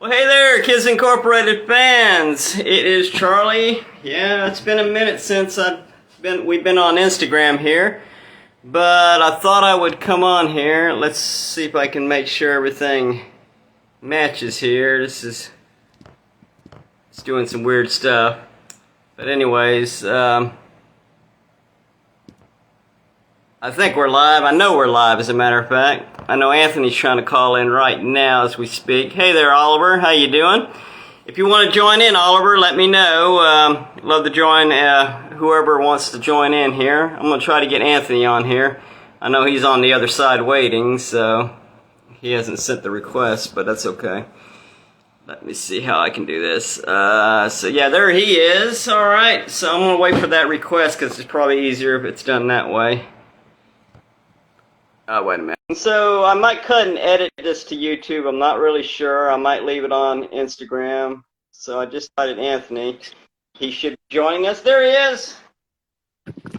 Well, hey there, Kids Incorporated fans. It is Charlie. Yeah, it's been a minute since we've been on Instagram here, but I thought I would come on here. Let's see if I can make sure everything matches here. It's doing some weird stuff. But anyways, I think we're live. I know we're live, as a matter of fact. I know Anthony's trying to call in right now as we speak. Hey there, Oliver. How you doing? If you want to join in, Oliver, let me know. Love to join whoever wants to join in here. I'm going to try to get Anthony on here. I know he's on the other side waiting, so he hasn't sent the request, but that's okay. Let me see how I can do this. So yeah, there he is. All right, so I'm going to wait for that request because it's probably easier if it's done that way. Wait a minute. So I might cut and edit this to YouTube. I'm not really sure. I might leave it on Instagram. So I just invited Anthony. He should be joining us. There he is.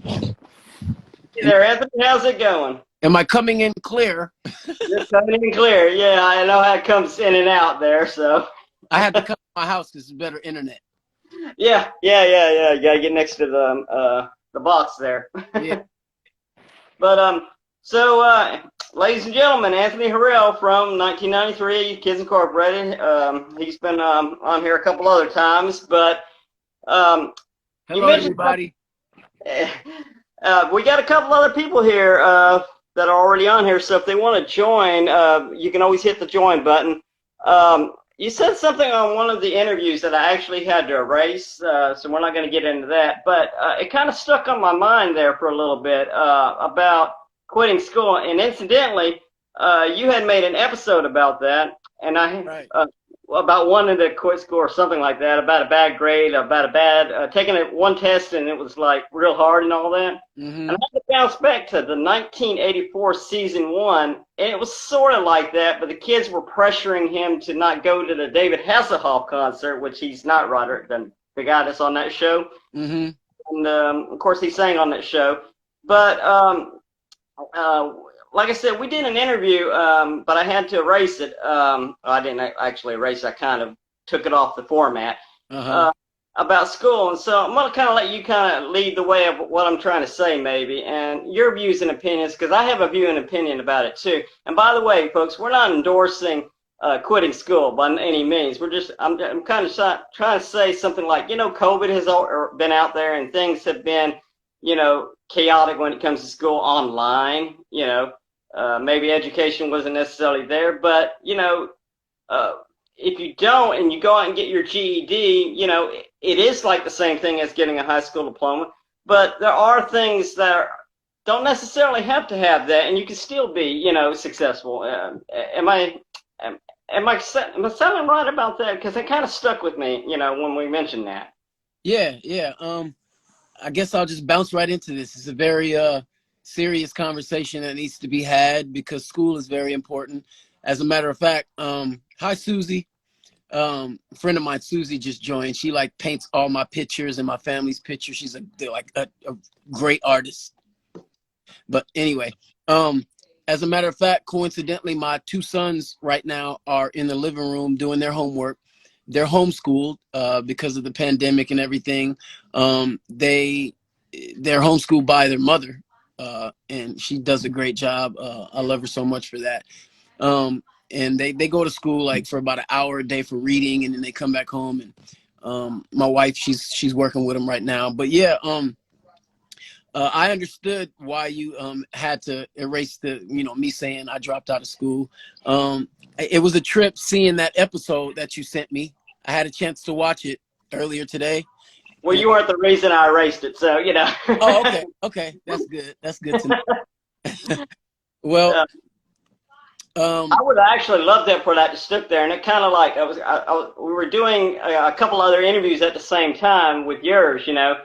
Hey there, Anthony. How's it going? Am I coming in clear? You're coming in clear. Yeah, I know how it comes in and out there. So I had to come to my house because it's better internet. Yeah. You gotta get next to the box there. Yeah. But So, ladies and gentlemen, Anthony Harrell from 1993, Kids Incorporated. He's been on here a couple other times, but Hello, everybody. We got a couple other people here that are already on here, so if they want to join, you can always hit the join button. You said something on one of the interviews that I actually had to erase, so we're not going to get into that, but it kind of stuck on my mind there for a little bit about quitting school, and incidentally, you had made an episode about that, and about wanting to quit school or something like that, about a bad grade, about a bad taking one test and it was like real hard and all that. Mm-hmm. And I had to bounce back to the 1984 season 1, and it was sort of like that, but the kids were pressuring him to not go to the David Hasselhoff concert, which he's not Roderick, the guy that's on that show. Mm-hmm. And of course, he sang on that show, but. Like I said, we did an interview, but I had to erase it. I didn't actually erase it. I kind of took it off the format about school. And so I'm going to kind of let you kind of lead the way of what I'm trying to say maybe, and your views and opinions, because I have a view and opinion about it too. And by the way, folks, we're not endorsing quitting school by any means. I'm kind of trying to say something like, COVID has been out there and things have been, chaotic when it comes to school online. Maybe education wasn't necessarily there, but if you don't and you go out and get your GED, it is like the same thing as getting a high school diploma, but there are things that don't necessarily have to have that, and you can still be, successful. Am I sounding right about that? Because it kind of stuck with me, when we mentioned that. Yeah. I guess I'll just bounce right into this. It's a very serious conversation that needs to be had because school is very important. As a matter of fact, hi, Susie. A friend of mine, Susie, just joined. She paints all my pictures and my family's pictures. She's a great artist. But anyway, as a matter of fact, coincidentally, my two sons right now are in the living room doing their homework. They're homeschooled because of the pandemic and everything. They're homeschooled by their mother, and she does a great job. I love her so much for that. And they go to school for about an hour a day for reading, and then they come back home. And my wife, she's working with them right now. But yeah, I understood why you had to erase me saying I dropped out of school. It was a trip seeing that episode that you sent me. I had a chance to watch it earlier today. Well, you weren't the reason I erased it, so Oh, okay. That's good to know. Well, I would have actually loved that for that to stick there, and it kind of we were doing a couple other interviews at the same time with yours, and I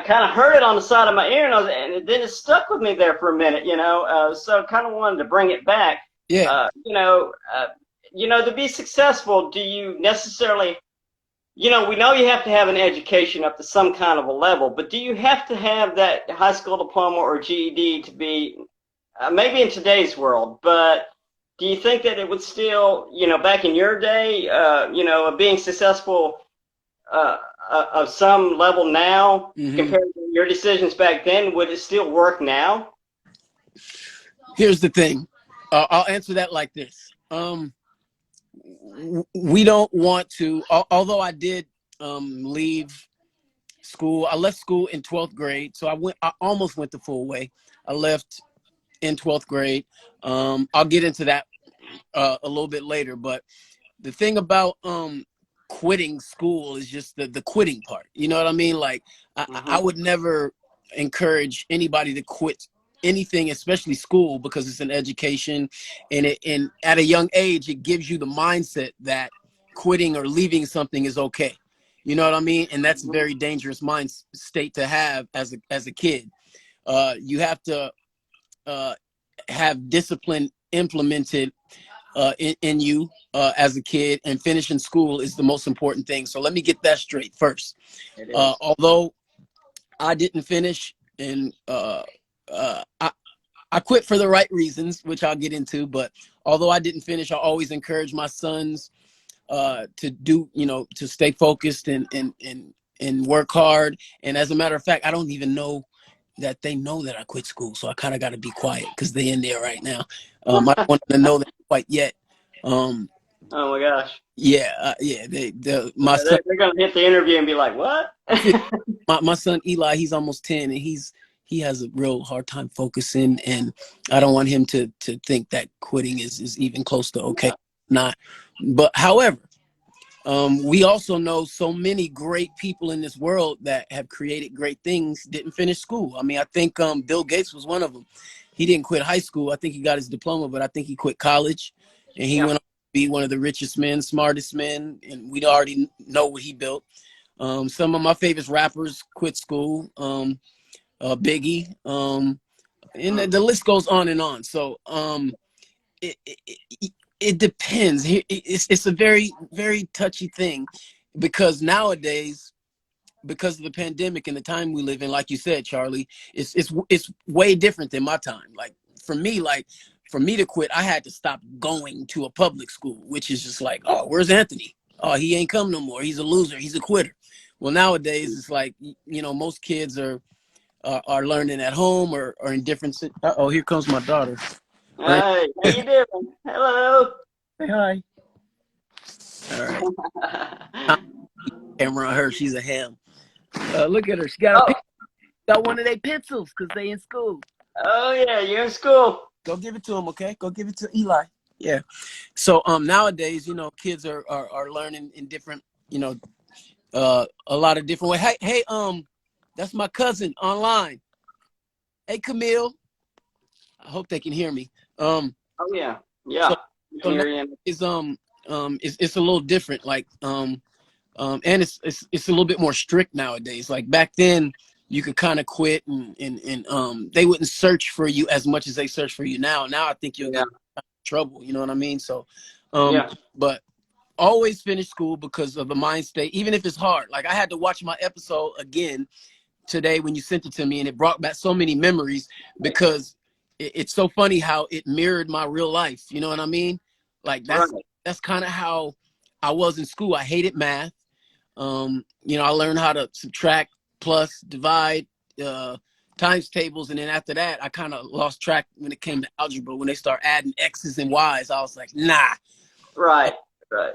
kind of heard it on the side of my ear, and then it stuck with me there for a minute, so kind of wanted to bring it back. Yeah. To be successful, do you necessarily, we know you have to have an education up to some kind of a level, but do you have to have that high school diploma or GED to be, maybe in today's world, but do you think that it would still, back in your day, being successful of some level now compared to your decisions back then, would it still work now? Here's the thing. I'll answer that like this. We don't want to, although I did leave school. I left school in 12th grade. So I almost went the full way. I left in 12th grade. I'll get into that a little bit later, but the thing about quitting school is just the quitting part. You know what I mean? Like I would never encourage anybody to quit anything, especially school, because it's an education, and at a young age it gives you the mindset that quitting or leaving something is okay. You know what I mean? And that's a very dangerous mind state to have as a kid. You have to have discipline implemented in you as a kid, and finishing school is the most important thing. So let me get that straight first. Although I didn't finish, and I quit for the right reasons, which I'll get into, but although I didn't finish, I always encourage my sons to do, to stay focused and work hard. And as a matter of fact, I don't even know that they know that I quit school. So I kind of got to be quiet because they're in there right now. I don't want them to know that quite yet. Oh my gosh. Yeah. My son, they're going to hit the interview and be like, what? my son, Eli, he's almost 10, and he has a real hard time focusing, and I don't want him to think that quitting is even close to okay. Not, but however, we also know so many great people in this world that have created great things didn't finish school. I mean, I think Bill Gates was one of them. He didn't quit high school. I think he got his diploma, but I think he quit college, and he went on to be one of the richest men, smartest men, and we already know what he built. Some of my favorite rappers quit school. Biggie, and the list goes on and on. So it depends. It's a very, very touchy thing, because nowadays, because of the pandemic and the time we live in, like you said, Charlie, it's way different than my time. Like for me to quit, I had to stop going to a public school, which is just like, oh, where's Anthony? Oh, he ain't come no more. He's a loser. He's a quitter. Well, nowadays it's like, most kids are learning at home or in different. Oh, here comes my daughter. Hi, how you doing? Hello. Say hi. All right. Camera on her. She's a ham. Look at her. She got got one of their pencils because they in school. Oh yeah, you're in school. Go give it to him, okay? Go give it to Eli. Yeah. So nowadays, kids are learning in different, a lot of different ways. Hey, that's my cousin online. Hey, Camille. I hope they can hear me. Oh yeah. So it's a little different. Like and it's a little bit more strict nowadays. Like back then, you could kind of quit and they wouldn't search for you as much as they search for you now. Now I think you'll get in trouble. You know what I mean? So, but always finish school because of the mind state, even if it's hard. Like I had to watch my episode again today when you sent it to me, and it brought back so many memories because it's so funny how it mirrored my real life. You know what I mean? Like that's kind of how I was in school. I hated math. I learned how to subtract, plus, divide, times tables, and then after that, I kind of lost track when it came to algebra. When they start adding X's and Y's, I was like, nah. Right.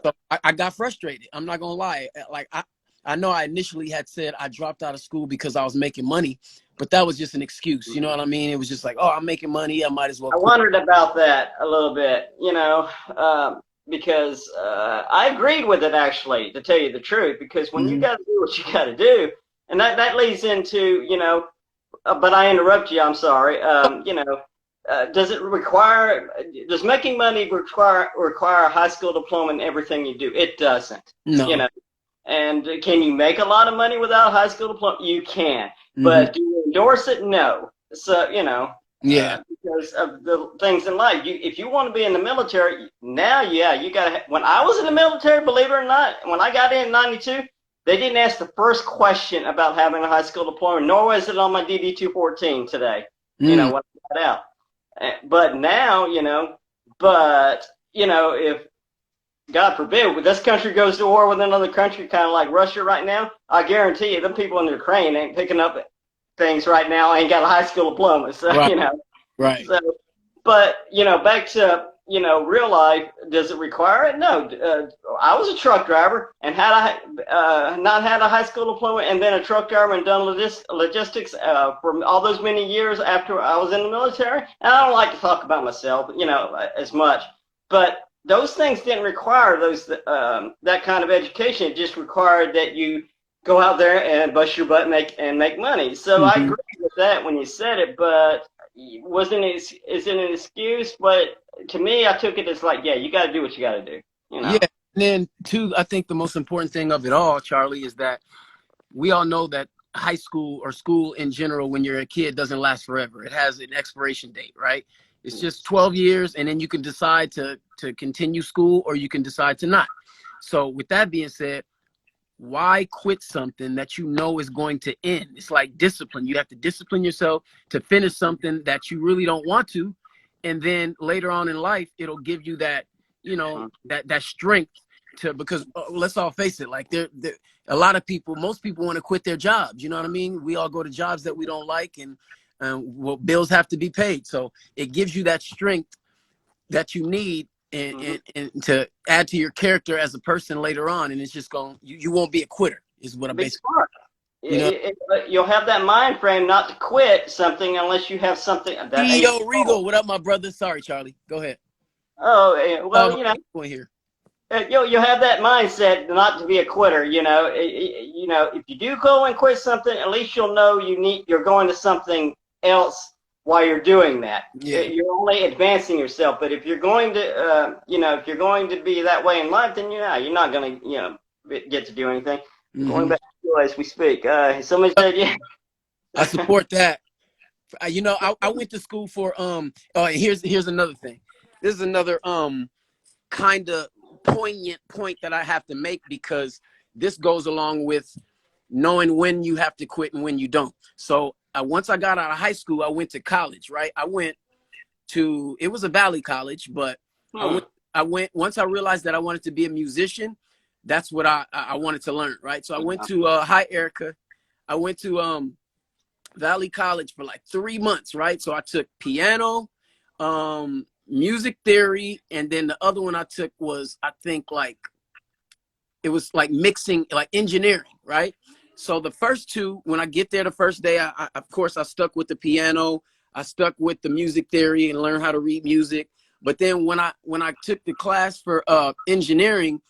So I got frustrated. I'm not gonna lie. Like I know I initially had said I dropped out of school because I was making money, but that was just an excuse. You know what I mean? It was just like, oh, I'm making money. I might as well quit. I wondered about that a little bit, because I agreed with it, actually, to tell you the truth, because when you got to do what you got to do, and that leads into, but I interrupt you, I'm sorry, does making money require a high school diploma in everything you do? It doesn't. No. And can you make a lot of money without a high school diploma? You can. But do you endorse it? No. So, because of the things in life. If you want to be in the military, now, you got to. When I was in the military, believe it or not, when I got in 92, they didn't ask the first question about having a high school diploma, nor was it on my DD-214 today, when I got out. But now, But, you know, if God forbid, this country goes to war with another country, kind of like Russia right now, I guarantee you, the people in Ukraine ain't picking up things right now, ain't got a high school diploma. So, Right. you know, Right. so, but, you know, back to, you know, real life, does it require it? No. I was a truck driver, and had I not had a high school diploma and been a truck driver and done logistics for all those many years after I was in the military, and I don't like to talk about myself, you know, as much, but those things didn't require that kind of education. It just required that you go out there and bust your butt and make money. So I agree with that when you said it, but is it an excuse? But to me, I took it as like, yeah, you got to do what you got to do. You know? Yeah. And then too, I think the most important thing of it all, Charlie, is that we all know that high school or school in general, when you're a kid, doesn't last forever. It has an expiration date, right? It's just 12 years, and then you can decide to continue school or you can decide to not. So with that being said, why quit something that you know is going to end? It's like discipline. You have to discipline yourself to finish something that you really don't want to. And then later on in life, it'll give you that, you know, that strength to, because let's all face it, like a lot of people, most people want to quit their jobs. You know what I mean? We all go to jobs that we don't like, and well, bills have to be paid. So it gives you that strength that you need and to add to your character as a person later on. And it's just you won't be a quitter is what I'm basically. You know? You'll have that mind frame not to quit something unless you have something. CEO Regal, what up, my brother? Sorry, Charlie. Go ahead. Oh, well, you know. Here. You'll have that mindset not to be a quitter. You know, if you do go and quit something, at least you'll know you're going to something else while you're doing that. Yeah. You're only advancing yourself. But if you're going to, if you're going to be that way in life, then you're not going to, get to do anything. Going back to school as we speak. Somebody said, yeah. I support that. I went to school for here's another thing. This is another kind of poignant point that I have to make, because this goes along with knowing when you have to quit and when you don't. So once I got out of high school, I went to college, right? It was a Valley college, but I went once I realized that I wanted to be a musician. That's what I wanted to learn, right? So I went to hi Erica. I went to Valley College for like 3 months, right? So I took piano, music theory, and then the other one I took was, I think, like it was like mixing, like engineering, right? So the first two, when I get there the first day, I of course I stuck with the piano, I stuck with the music theory and learned how to read music. But then when I took the class for engineering,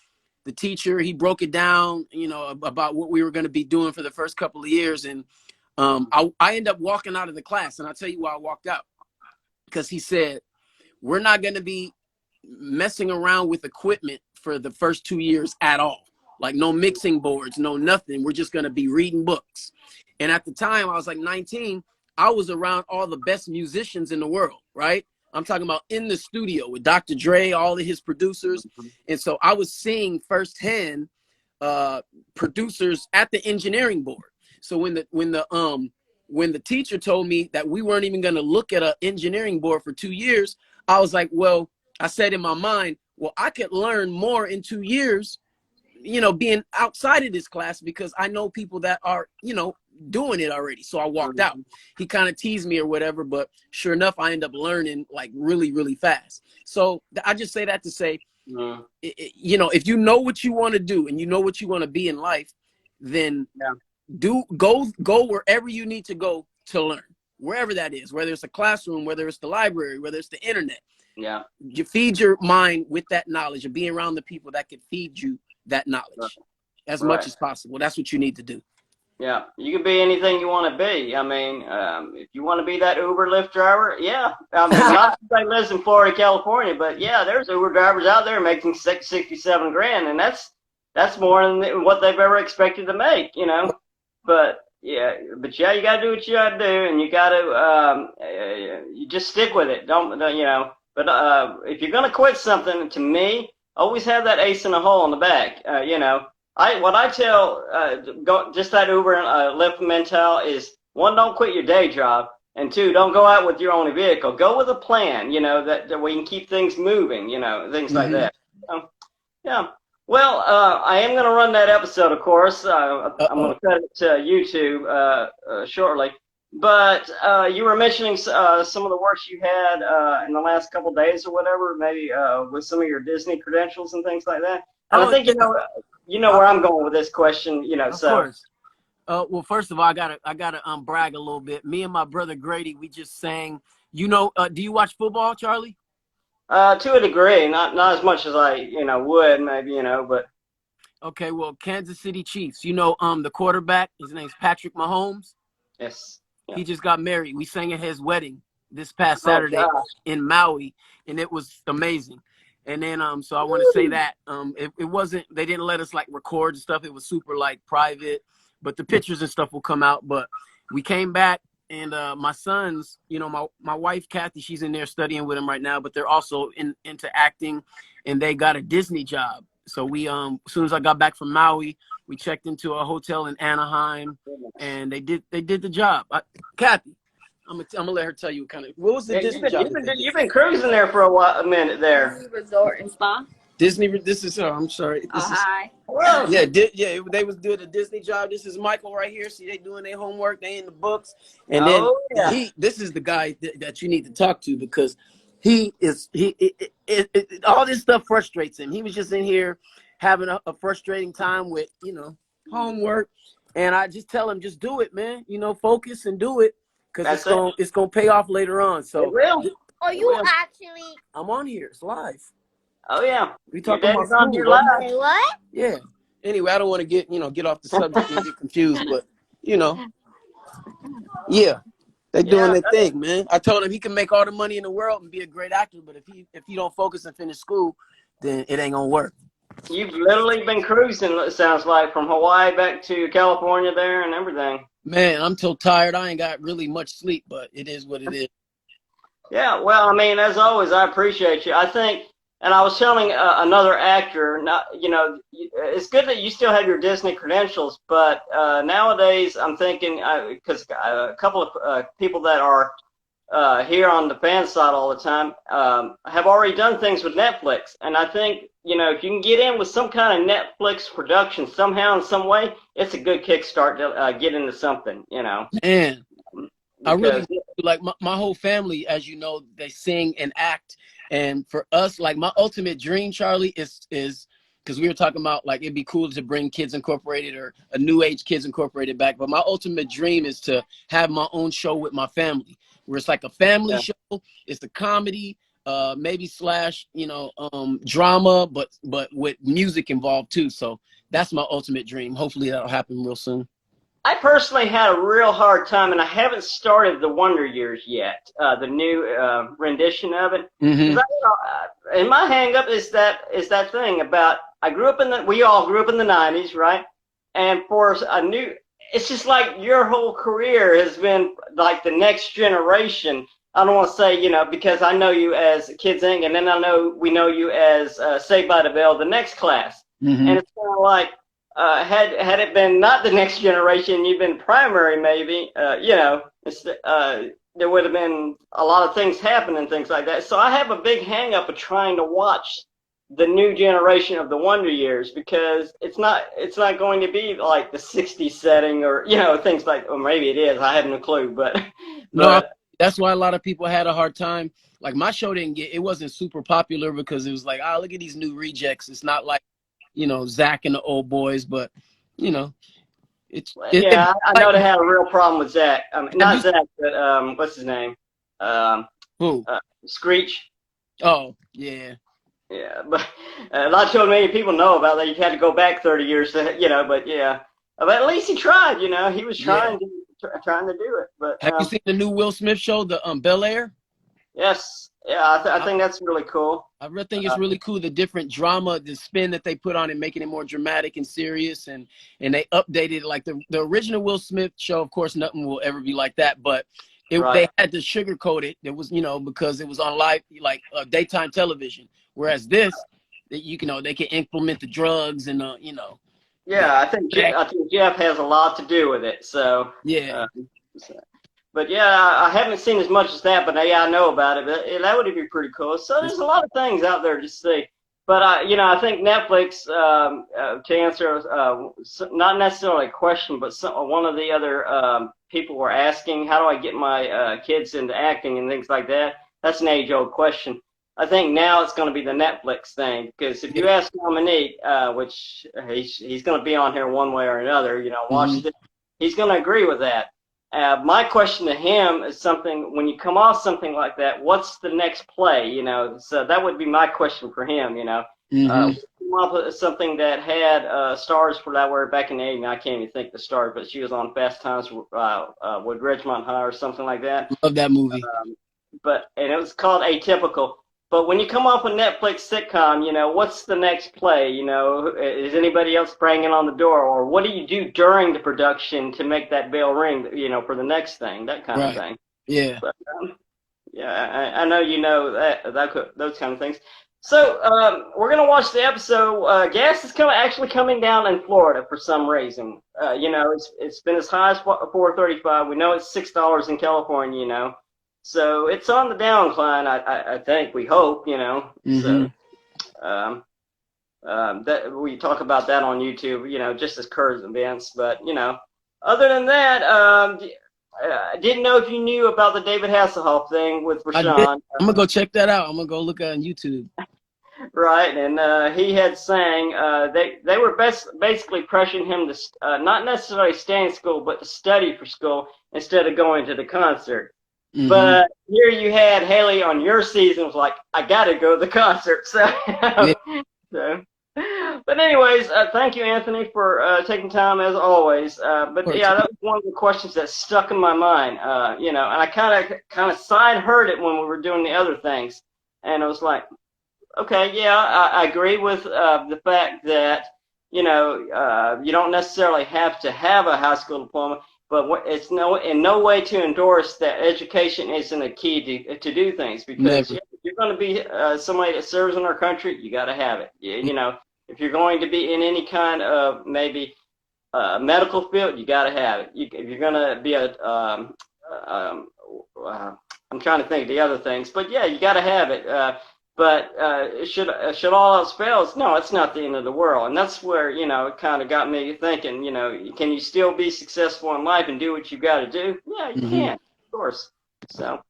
the teacher, he broke it down, about what we were going to be doing for the first couple of years. And I ended up walking out of the class, and I'll tell you why I walked out. Because he said, we're not going to be messing around with equipment for the first 2 years at all. Like no mixing boards, no nothing. We're just going to be reading books. And at the time, I was like 19. I was around all the best musicians in the world, right? I'm talking about in the studio with Dr. Dre, all of his producers. And so I was seeing firsthand producers at the engineering board. So when the teacher told me that we weren't even going to look at an engineering board for 2 years, I was like, well, I said in my mind, well, I could learn more in 2 years, being outside of this class, because I know people that are, doing it already. So I walked out. He kind of teased me or whatever, but sure enough, I end up learning like really, really fast. So I just say that to say, if you know what you want to do and you know what you want to be in life, then go wherever you need to go to learn, wherever that is, whether it's a classroom, whether it's the library, whether it's the internet. Yeah. You feed your mind with that knowledge and being around the people that can feed you that knowledge as much as possible. That's what you need to do. Yeah, you can be anything you want to be. I mean, if you want to be that Uber Lyft driver, yeah. I mean, not everybody lives in Florida, California, but yeah, there's Uber drivers out there making 67 grand, and that's more than what they've ever expected to make, But you got to do what you got to do, and you got to you just stick with it. Don't. But if you're gonna quit something, to me, always have that ace in the hole in the back. What I tell just that Uber and Lyft mental is, one, don't quit your day job, And two, don't go out with your only vehicle. Go with a plan, that we can keep things moving, things like that. Yeah. Well, I am going to run that episode, of course. I'm going to cut it to YouTube shortly. But you were mentioning some of the works you had in the last couple of days or whatever, maybe with some of your Disney credentials and things like that. And I think you know where I'm going with this question, Of course. Well, first of all, I gotta brag a little bit. Me and my brother Grady, we just sang. Do you watch football, Charlie? To a degree, not as much as I would maybe, but. Okay, well, Kansas City Chiefs. The quarterback. His name's Patrick Mahomes. Yes. Yeah. He just got married. We sang at his wedding this past Saturday in Maui, and it was amazing. And then, so I want to say that it wasn't. They didn't let us like record and stuff. It was super like private, but the pictures and stuff will come out. But we came back, and my sons, my wife Kathy, she's in there studying with him right now. But they're also into acting, and they got a Disney job. So we as soon as I got back from Maui, we checked into a hotel in Anaheim, and they did the job. Kathy, I'm gonna let her tell you what was the Disney job. You've been cruising there for a minute there. Disney Resort and Spa. Disney. This is I'm sorry. Hi. They was doing a Disney job. This is Michael right here. See, they doing their homework. They in the books, and this is the guy that you need to talk to because. All this stuff frustrates him. He was just in here having a frustrating time with, homework. And I just tell him, just do it, man. Focus and do it because it's gonna pay off later on. So it will. Are you actually? I'm on here. It's live. Oh yeah. We talking about on your live. What? Yeah. Anyway, I don't want to get off the subject and get confused, but yeah. They doing their thing, man. I told him he can make all the money in the world and be a great actor, but if he don't focus and finish school, then it ain't gonna work. You've literally been cruising, it sounds like, from Hawaii back to California there and everything. Man, I'm so tired. I ain't got really much sleep, but it is what it is. Yeah, well, I mean, as always, I appreciate you. I think, and I was telling another actor, it's good that you still have your Disney credentials, but nowadays I'm thinking, because a couple of people that are here on the fan side all the time have already done things with Netflix. And I think, if you can get in with some kind of Netflix production somehow in some way, it's a good kickstart to get into something, Man, I really like my whole family, as you know, they sing and act. And for us, like my ultimate dream, Charlie, is because we were talking about like it'd be cool to bring Kids Incorporated or a New Age Kids Incorporated back. But my ultimate dream is to have my own show with my family, where it's like a family show. It's a comedy, maybe / drama, but with music involved too. So that's my ultimate dream. Hopefully that'll happen real soon. I personally had a real hard time, and I haven't started the Wonder Years yet, the new rendition of it. Mm-hmm. And my hang-up is that thing about we all grew up in the 90s, right? And for it's just like your whole career has been like the next generation. I don't want to say, because I know you as Kids Inc., and then we know you as Saved by the Bell, the next class. Mm-hmm. And it's kind of like, had it been not the next generation, you've been primary, maybe, there would have been a lot of things happen and things like that. So I have a big hang up of trying to watch the new generation of the Wonder Years because it's not going to be like the 60s setting or, things like, or maybe it is. I have no clue, but. No, that's why a lot of people had a hard time. Like my show it wasn't super popular because it was like, look at these new rejects. It's not like, Zach and the old boys, but I know they had a real problem with Zach. Not Zach, but what's his name? Who? Screech. Oh, yeah. Yeah, but not too many people know about that. You had to go back 30 years, but yeah. But at least he tried. He was trying to do it. But have you seen the new Will Smith show, the Bel Air? Yes. Yeah, I think that's really cool. I really think it's really cool, the different drama, the spin that they put on it, making it more dramatic and serious. And they updated like the original Will Smith show. Of course, nothing will ever be like that. But they had to sugarcoat it. It was, because it was on live, like daytime television. Whereas this, they can implement the drugs and, Yeah, I think Jeff has a lot to do with it. So. Yeah. But yeah, I haven't seen as much as that, but yeah, I know about it. But that would be pretty cool. So there's a lot of things out there to see. But I think Netflix, to answer, not necessarily a question, but one of the other people were asking, how do I get my kids into acting and things like that? That's an age-old question. I think now it's going to be the Netflix thing, because if you ask Dominique, which he's going to be on here one way or another, watch this, he's going to agree with that. My question to him is something, when you come off something like that, what's the next play, So that would be my question for him, come off with something that had stars for that word back in the 80s. I can't even think the stars, but she was on Fast Times with Ridgemont High or something like that. Love that movie. And it was called Atypical. But when you come off a Netflix sitcom, what's the next play? Is anybody else banging on the door? Or what do you do during the production to make that bell ring, for the next thing, that kind of thing? Yeah. But, I know those kind of things. So we're going to watch the episode. Gas is actually coming down in Florida for some reason. It's been as high as $4.35. We know it's $6 in California, So it's on the downcline, I think. We hope, So that we talk about that on YouTube, just as current events. But other than that, I didn't know if you knew about the David Hasselhoff thing with Rashawn. I'm gonna go check that out. I'm gonna go look on YouTube. Right, and he had saying they were basically pressuring him to not necessarily stay in school, but to study for school instead of going to the concert. But here you had Haley on your season was like, I got to go to the concert. So, but anyways, thank you, Anthony, for taking time as always. But yeah, that was one of the questions that stuck in my mind. And I kind of side heard it when we were doing the other things, and I was like, okay, yeah, I agree with the fact that you don't necessarily have to have a high school diploma. But it's in no way to endorse that education isn't a key to do things, because if you're going to be somebody that serves in our country, you got to have it. If you're going to be in any kind of maybe medical field, you got to have it. If you're going to be I'm trying to think of the other things, but yeah, you got to have it. But should all else fails, no, it's not the end of the world. And that's where, it kind of got me thinking, can you still be successful in life and do what you got to do? Yeah, you can, of course. So,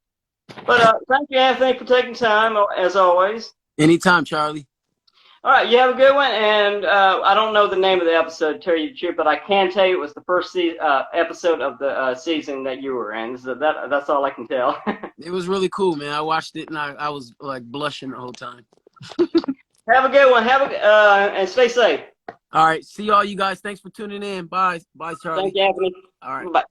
but thank you, Anthony, for taking time, as always. Anytime, Charlie. All right, you have a good one. And I don't know the name of the episode, to tell you the truth, but I can tell you it was the first episode of the season that you were in. So that's all I can tell. It was really cool, man. I watched it and I was like blushing the whole time. Have a good one. And stay safe. All right. See all you guys. Thanks for tuning in. Bye. Bye, Charlie. Thank you, Anthony. All right. Bye.